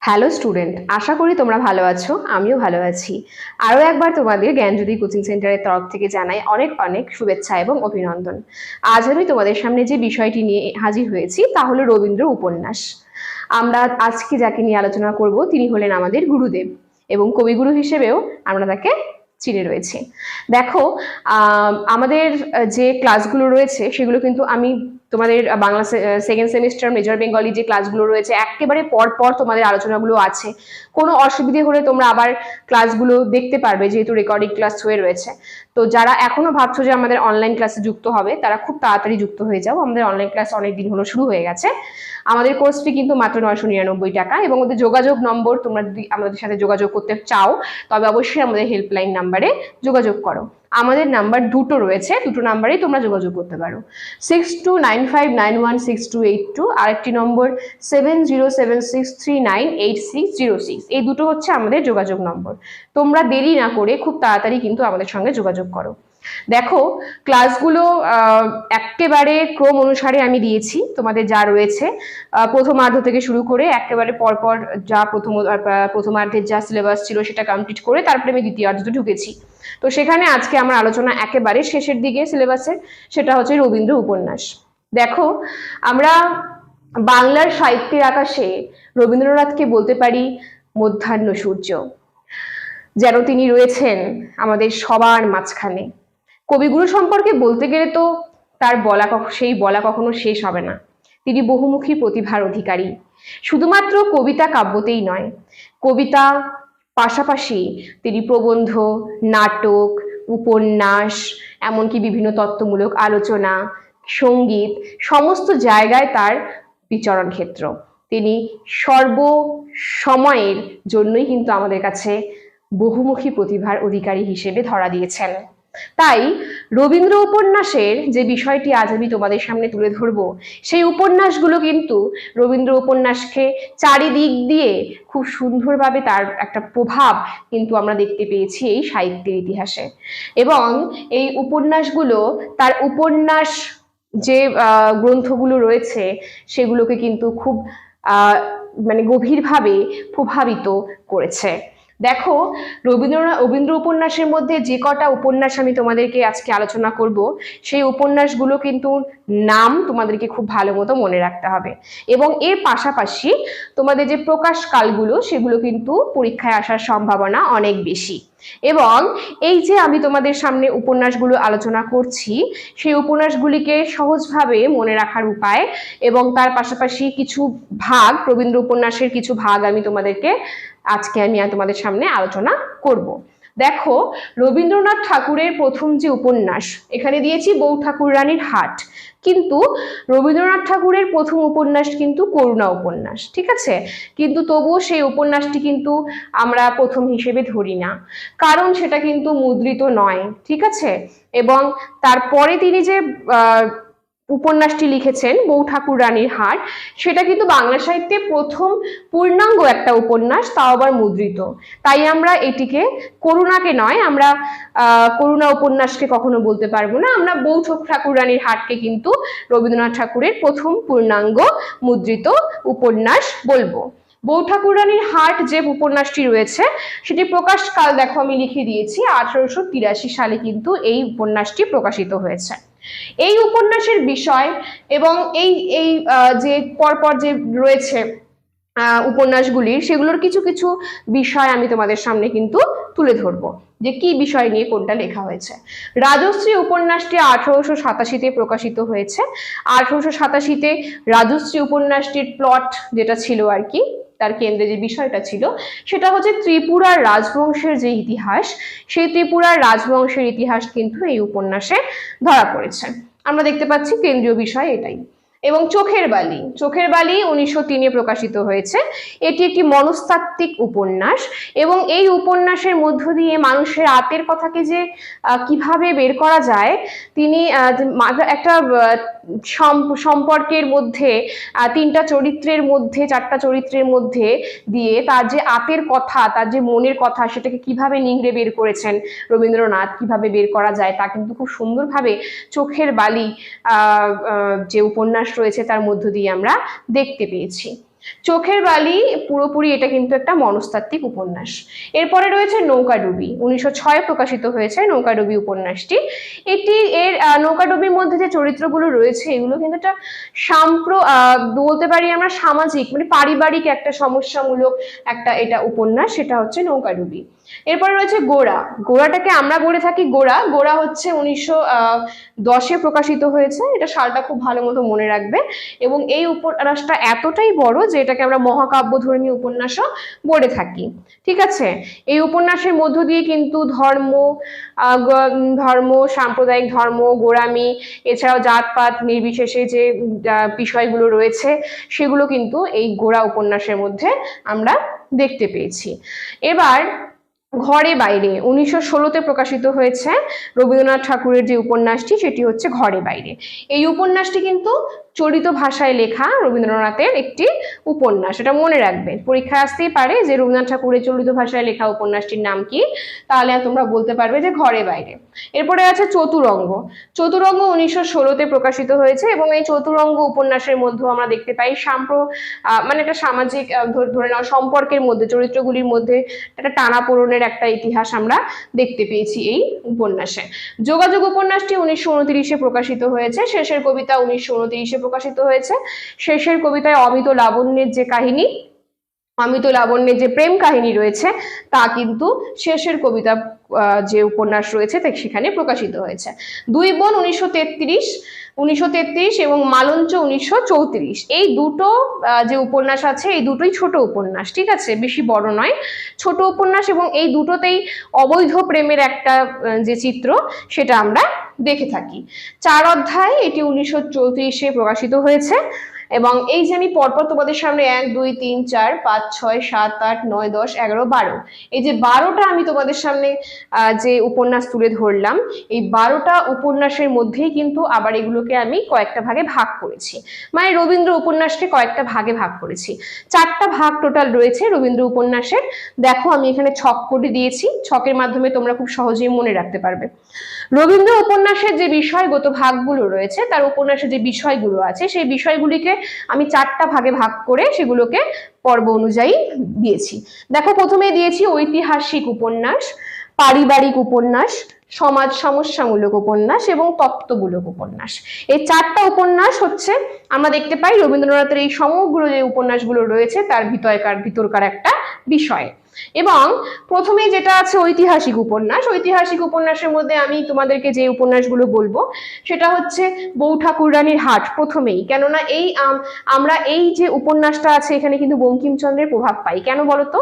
Hello student, আশা করি তোমরা ভালো আছো। আমিও ভালো আছি। আরও একবার তোমাদের জ্ঞানজ্যোতি কোচিং সেন্টারের তরফ থেকে জানাই অনেক অনেক শুভেচ্ছা এবং অভিনন্দন। আজ আমি তোমাদের সামনে যে বিষয়টি নিয়ে হাজির হয়েছি তা হলো রবীন্দ্র উপন্যাস। আমরা আজকে যাকে নিয়ে আলোচনা করব তিনি হলেন আমাদের গুরুদেব, এবং কবিগুরু হিসেবেও আমরা তাকে চিনে রয়েছি। দেখো, আমাদের যে ক্লাসগুলো রয়েছে সেগুলো কিন্তু আমি তোমাদের Bangla second semester major Bengali যে ক্লাসগুলো রয়েছে একেবারে পর পর তোমাদের আলোচনাগুলো আছে। কোনো অসুবিধে হলে তোমরা আবার ক্লাসগুলো দেখতে পারবে, যেহেতু রেকর্ডিং ক্লাস হয়ে রয়েছে। তো যারা এখনো ভাবছো যে আমাদের অনলাইন ক্লাসে যুক্ত হবে তারা খুব তাড়াতাড়ি যুক্ত হয়ে যাও। আমাদের অনলাইন ক্লাস অনেক দিন হলো শুরু হয়ে গেছে। আমাদের কোর্স ফি কিন্তু মাত্র 999 টাকা, এবং ওদের যোগাযোগ নম্বর, তোমরা যদি আমাদের সাথে যোগাযোগ করতে চাও তবে অবশ্যই আমাদের হেল্পলাইন নাম্বারে যোগাযোগ করো। আমাদের নাম্বার দুটো রয়েছে, দুটো নাম্বারেই তোমরা যোগাযোগ করতে পারো। 6295916282, আরেকটি নম্বর 7076398606। এই দুটো হচ্ছে আমাদের যোগাযোগ নম্বর। তোমরা দেরি না করে খুব তাড়াতাড়ি কিন্তু আমাদের সঙ্গে যোগাযোগ করো। দেখো, ক্লাসগুলো একেবারে ক্রম অনুসারে আমি দিয়েছি। তোমাদের যা রয়েছে প্রথমার্ধ থেকে শুরু করে একেবারে পরপর যা প্রথমার্ধের যা সিলেবাস ছিল সেটা কমপ্লিট করে তারপরে আমি দ্বিতীয়ার্ধতে ঢুকেছি। তো সেখানে আজকে আমার আলোচনা একেবারে শেষের দিকে সিলেবাসের, সেটা হচ্ছে রবীন্দ্র উপন্যাস। দেখো, আমরা বাংলার সাহিত্যের আকাশে রবীন্দ্রনাথকে বলতে পারি মধ্যাহ্ন সূর্য, যেন তিনি রয়েছেন আমাদের সবার মাঝখানে। কবিগুরু সম্পর্কে বলতে গেলে তো তার সেই বলা কখনো শেষ হবে না। তিনি বহুমুখী প্রতিভার অধিকারী। শুধুমাত্র কবিতা কাব্যতেই নয়, কবিতা পাশাপাশি তিনি প্রবন্ধ, নাটক, উপন্যাস, এমনকি বিভিন্ন তত্ত্বমূলক আলোচনা, সঙ্গীত, সমস্ত জায়গায় তার বিচরণ ক্ষেত্র। তিনি সর্বসময়ের জন্যই কিন্তু আমাদের কাছে বহুমুখী প্রতিভার অধিকারী হিসেবে ধরা দিয়েছেন। তাই রবীন্দ্র উপন্যাসের যে বিষয়টি আজ আমি তোমাদের সামনে তুলে ধরবো, সেই উপন্যাসগুলো কিন্তু রবীন্দ্র উপন্যাসকে চারিদিক দিয়ে খুব সুন্দরভাবে তার একটা প্রভাব কিন্তু আমরা দেখতে পেয়েছি এই সাহিত্যের ইতিহাসে। এবং এই উপন্যাসগুলো, তার উপন্যাস যে গ্রন্থগুলো রয়েছে সেগুলোকে কিন্তু খুব গভীরভাবে প্রভাবিত করেছে। দেখো, রবীন্দ্র উপন্যাসের মধ্যে যে কটা উপন্যাস আমি তোমাদেরকে আজকে আলোচনা করব, সেই উপন্যাসগুলো কিন্তু নাম তোমাদেরকে খুব ভালো মতো মনে রাখতে হবে। এবং এর পাশাপাশি তোমাদের যে প্রকাশ কালগুলো সেগুলো কিন্তু পরীক্ষায় আসার সম্ভাবনা অনেক বেশি। এবং এই যে আমি তোমাদের সামনে উপন্যাসগুলো আলোচনা করছি, সেই উপন্যাসগুলিকে সহজভাবে মনে রাখার উপায় এবং তার পাশাপাশি কিছু ভাগ, রবীন্দ্র উপন্যাসের কিছু ভাগ আমি তোমাদের সামনে আলোচনা করব। দেখো, রবীন্দ্রনাথ ঠাকুরের প্রথম যে উপন্যাস এখানে দিয়েছি বউ ঠাকুর রানীর হাট, কিন্তু রবীন্দ্রনাথ ঠাকুরের প্রথম উপন্যাস কিন্তু করুণা উপন্যাস, ঠিক আছে? কিন্তু তবুও সেই উপন্যাসটি কিন্তু আমরা প্রথম হিসেবে ধরি না, কারণ সেটা কিন্তু মুদ্রিত নয়, ঠিক আছে? এবং তারপরে তিনি যে উপন্যাসটি লিখেছেন বউ ঠাকুর রানীর হাট, সেটা কিন্তু বাংলা সাহিত্যে প্রথম পূর্ণাঙ্গ একটা উপন্যাস, তাও আবার মুদ্রিত। তাই আমরা এটিকে করুণাকে নয়, আমরা করুণা উপন্যাসকে কখনো বলতে পারবো না। আমরা বউ ঠাকুর রানীর হাটকে কিন্তু রবীন্দ্রনাথ ঠাকুরের প্রথম পূর্ণাঙ্গ মুদ্রিত উপন্যাস বলবো। বউ ঠাকুর রানীর হাট যে উপন্যাসটি রয়েছে সেটি প্রকাশকাল দেখো আমি লিখে দিয়েছি, 1883 সালে কিন্তু এই উপন্যাসটি প্রকাশিত হয়েছে। এই উপন্যাসের বিষয় এবং এই যে পরপর যে রয়েছে উপন্যাসগুলির, সেগুলোর কিছু কিছু বিষয় আমি তোমাদের সামনে কিন্তু তুলে ধরবো, যে কি বিষয় নিয়ে কোনটা লেখা হয়েছে। রাজশ্রী উপন্যাসটি 1887-তে প্রকাশিত হয়েছে। 1887-তে রাজশ্রী উপন্যাসটির প্লট যেটা ছিল আর কি, তার কেন্দ্রে যে বিষয়টা ছিল সেটা হচ্ছে ত্রিপুরার রাজবংশের যে ইতিহাস, সেই ত্রিপুরার রাজবংশের ইতিহাস কিন্তু এই উপন্যাসে ধরা পড়েছে। আমরা দেখতে পাচ্ছি কেন্দ্রীয় বিষয় এটাই। এবং চোখের বালি 1903-এ প্রকাশিত হয়েছে। এটি একটি মনস্তাত্ত্বিক উপন্যাস, এবং এই উপন্যাসের মধ্য দিয়ে মানুষের আত্মের কথাকে যে কিভাবে বের করা যায়, তিনি একটা সম্পর্কের মধ্যে চারটা চরিত্রের মধ্যে দিয়ে তার যে আত্মের কথা, তার যে মনের কথা, সেটাকে কিভাবে নিংড়ে বের করেছেন রবীন্দ্রনাথ, কিভাবে বের করা যায় তা কিন্তু খুব সুন্দরভাবে চোখের বালি যে উপন্যাস রয়েছে তার মধ্য দিয়ে আমরা দেখতে পেয়েছি। চোখের বালি পুরোপুরি এটা কিন্তু একটা মনস্তাত্ত্বিক উপন্যাস। এরপরে রয়েছে নৌকাডুবি, 1906 প্রকাশিত হয়েছে নৌকাডুবি উপন্যাসটি। এর নৌকাডুবির মধ্যে যে চরিত্রগুলো রয়েছে এগুলো কিন্তু একটা বলতে পারি আমরা সামাজিক মানে পারিবারিক একটা সমস্যামূলক একটা এটা উপন্যাস, সেটা হচ্ছে নৌকাডুবি। এরপরে রয়েছে গোড়া। গোড়াটাকে আমরা বলে থাকি গোড়া। গোড়া হচ্ছে 1910 প্রকাশিত হয়েছে। এটা সালটা খুব ভালো মতো মনে রাখবে। এবং এই উপন্যাসটা এতটাই বড় যে এটাকে আমরা মহাকাব্যধর্মী উপন্যাসও বলে থাকি। ঠিক আছে, এই উপন্যাসের মধ্য দিয়ে কিন্তু ধর্ম, সাম্প্রদায়িক ধর্ম, গোঁড়ামি, এছাড়াও জাতপাত নির্বিশেষে যে বিষয়গুলো রয়েছে সেগুলো কিন্তু এই গোড়া উপন্যাসের মধ্যে আমরা দেখতে পেয়েছি। এবার ঘরে বাইরে 1916-তে প্রকাশিত হয়েছে রবীন্দ্রনাথ ঠাকুরের যে উপন্যাসটি, সেটি হচ্ছে ঘরে বাইরে। এই উপন্যাসটি কিন্তু চলিত ভাষায় লেখা রবীন্দ্রনাথের একটি উপন্যাস, এটা মনে রাখবে। পরীক্ষায় আসতেই পারে যে রবীন্দ্রনাথ ঠাকুরের চলিত ভাষায় লেখা উপন্যাসটির নাম কি, তাহলে তোমরা বলতে পারবে যে ঘরে বাইরে। এরপরে আছে চতুরঙ্গ। চতুরঙ্গ 1916-তে প্রকাশিত হয়েছে এবং এই চতুরঙ্গ উপন্যাসের মধ্যেও আমরা দেখতে পাই মানে একটা সামাজিক ধরে নাও সম্পর্কের মধ্যে, চরিত্রগুলির মধ্যে একটা টানাপোড়েনের একটা ইতিহাস আমরা দেখতে পেয়েছি এই উপন্যাসে। যোগাযোগ উপন্যাসটি 1929-এ প্রকাশিত হয়েছে। শেষের কবিতা 1929-এ প্রকাশিত হয়েছে। শেষের কবিতায় অমিত লাবণ্যের যে প্রেম কাহিনী রয়েছে তা কিন্তু শেষের কবিতা যে উপন্যাস রয়েছে সেখানে প্রকাশিত হয়েছে। দুই বোন 1933 এবং মালঞ্চ 1934, এই দুটো যে উপন্যাস আছে এই দুটোই ছোট উপন্যাস। ঠিক আছে, বেশি বড় নয়, ছোট উপন্যাস। এবং এই দুটোতেই অবৈধ প্রেমের একটা যে চিত্র সেটা আমরা দেখে থাকি। 4 অধ্যায়, এটি 1934-এ প্রকাশিত হয়েছে। এবং এই যে আমি পরপর তোমাদের সামনে 1 2 3 4 5 6 7 8 9 10 11 12 এই যে 12টা আমি তোমাদের সামনে যে উপন্যাস তুলে ধরলাম, এই 12টা উপন্যাসের মধ্যেই কিন্তু আবার এগুলোকে আমি কয়েকটা ভাগে ভাগ করেছি, মানে রবীন্দ্র উপন্যাসকে কয়েকটা ভাগে ভাগ করেছি। 4টা ভাগ টোটাল রয়েছে রবীন্দ্র উপন্যাসের। দেখো আমি এখানে ছক করে দিয়েছি, ছকের মাধ্যমে তোমরা খুব সহজেই মনে রাখতে পারবে। রবীন্দ্র উপন্যাসের যে বিষয়গত ভাগগুলো রয়েছে, তার উপন্যাসের যে বিষয়গুলো আছে সেই বিষয়গুলিকে আমি 4টা ভাগে ভাগ করে সেগুলোকে পর্ব অনুযায়ী দিয়েছি। দেখো প্রথমে দিয়েছি ঐতিহাসিক উপন্যাস, পারিবারিক উপন্যাস, সমাজ সমস্যামূলক উপন্যাস এবং তত্ত্বমূলক উপন্যাস। এই 4টা উপন্যাস হচ্ছে আমরা দেখতে পাই রবীন্দ্রনাথের এই সমগ্র যে উপন্যাসগুলো রয়েছে তার ভিতরকার একটা বিষয়। এবং প্রথমে যেটা আছে ঐতিহাসিক উপন্যাস, ঐতিহাসিক উপন্যাসের মধ্যে আমি তোমাদেরকে যে উপন্যাসগুলো বলবো সেটা হচ্ছে বউ ঠাকুর রানীর হাট প্রথমেই। কেননা আমরা এই যে উপন্যাসটা আছে এখানে কিন্তু বঙ্কিমচন্দ্রের প্রভাব পাই। কেন বলতো?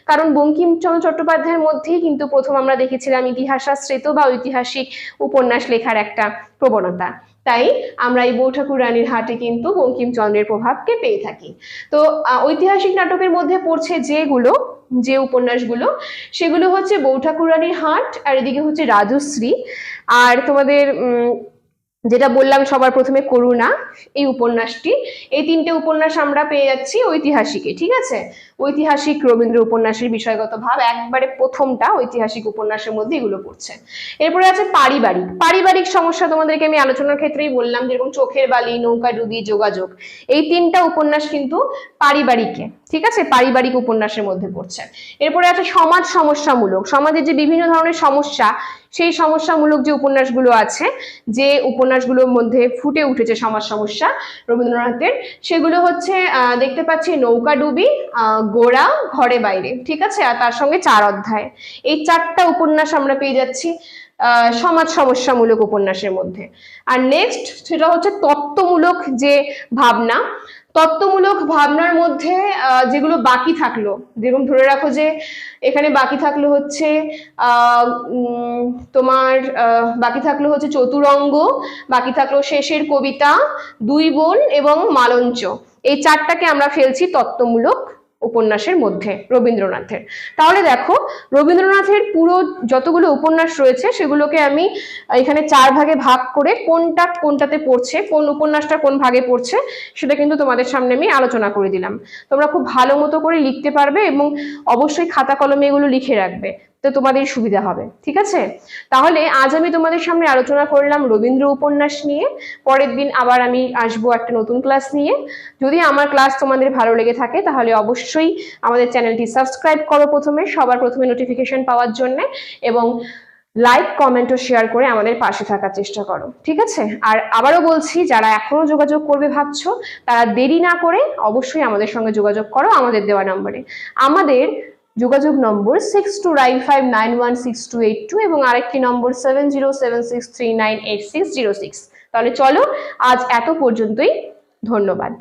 কারণ বঙ্কিমচন্দ্র চট্টোপাধ্যায়ের মধ্যেই কিন্তু প্রথম আমরা দেখেছিলাম ইতিহাসাশ্রিত বা ঐতিহাসিক উপন্যাস লেখার একটা প্রবণতা। তাই আমরা এই বউ ঠাকুর রানীর হাটে কিন্তু বঙ্কিমচন্দ্রের প্রভাবকে পেয়ে থাকি। তো ঐতিহাসিক নাটকের মধ্যে পড়ছে যে উপন্যাসগুলো, সেগুলো হচ্ছে বউ ঠাকুর রানীর হাট, আর এদিকে হচ্ছে রাজশ্রী, আর তোমাদের যেটা বললাম সবার প্রথমে করুণা, এই উপন্যাসটি। এই 3টে উপন্যাস আমরা পেয়ে যাচ্ছি ঐতিহাসিকে। ঠিক আছে, ঐতিহাসিক রবীন্দ্র উপন্যাসের বিষয়গত ভাব একবারে প্রথমটা ঐতিহাসিক উপন্যাসের মধ্যে এগুলো পড়ছে। এরপরে আছে পারিবারিক সমস্যা। তোমাদেরকে আমি আলোচনার ক্ষেত্রেই বললাম যেরকম চোখের বালি, নৌকাডুবি, যোগাযোগ, এই 3টা উপন্যাস কিন্তু পারিবারিকে, ঠিক আছে, পারিবারিক উপন্যাসের মধ্যে পড়ছে। এরপরে আছে সমাজ সমস্যামূলক, সমাজের যে বিভিন্ন ধরনের সমস্যা সেই সমস্যামূলক যে উপন্যাসগুলো আছে, যে উপন্যাসগুলোর মধ্যে ফুটে উঠেছে সমাজ সমস্যা রবীন্দ্রনাথের, সেগুলো হচ্ছে দেখতে পাচ্ছি নৌকাডুবি, গোড়া, ঘরে বাইরে। ঠিক আছে, আর তার সঙ্গে 4 অধ্যায়। এই 4টা উপন্যাস আমরা পেয়ে যাচ্ছি সমাজ সমস্যামূলক উপন্যাসের মধ্যে। আর নেক্সট সেটা হচ্ছে তত্ত্বমূলক যে ভাবনা। তত্ত্বমূলক ভাবনার মধ্যে যেগুলো বাকি থাকলো, যেরকম ধরে রাখো যে এখানে বাকি থাকলো হচ্ছে তোমার বাকি থাকলো হচ্ছে চতুরঙ্গ, বাকি থাকলো শেষের কবিতা, দুই বোন এবং মালঞ্চ। এই 4টাকে আমরা ফেলছি তত্ত্বমূলক উপন্যাসের মধ্যে রবীন্দ্রনাথের। তাহলে দেখো রবীন্দ্রনাথের পুরো যতগুলো উপন্যাস রয়েছে সেগুলোকে আমি এখানে 4 ভাগে ভাগ করে কোনটাতে পড়ছে, কোন উপন্যাসটা কোন ভাগে পড়ছে সেটা কিন্তু তোমাদের সামনে আমি আলোচনা করে দিলাম। তোমরা খুব ভালো মতো করে লিখতে পারবে এবং অবশ্যই খাতা কলমে এগুলো লিখে রাখবে। তো তো তোমাদের সুবিধা হবে। ঠিক আছে, তাহলে আজ আমি তোমাদের সামনে আলোচনা করলাম রবীন্দ্র উপন্যাস নিয়ে। পরের দিন আবার আমি আসবো একটা নতুন ক্লাস নিয়ে। যদি আমার ক্লাস তোমাদের ভালো লেগে থাকে তাহলে অবশ্যই আমাদের চ্যানেলটি সাবস্ক্রাইব করো সবার প্রথমে নোটিফিকেশন পাওয়ার জন্য, এবং লাইক কমেন্ট ও শেয়ার করে আমাদের পাশে থাকার চেষ্টা করো। ঠিক আছে, আর আবারও বলছি, যারা এখনো যোগাযোগ করবে ভাবছো তারা দেরি না করে অবশ্যই আমাদের সঙ্গে যোগাযোগ করো আমাদের দেওয়া নম্বরে। আমাদের যোগাযোগ নম্বর 6295916282 এবং আরেকটি নম্বর 7076398606। তাহলে চলো, আজ এত পর্যন্তই। ধন্যবাদ।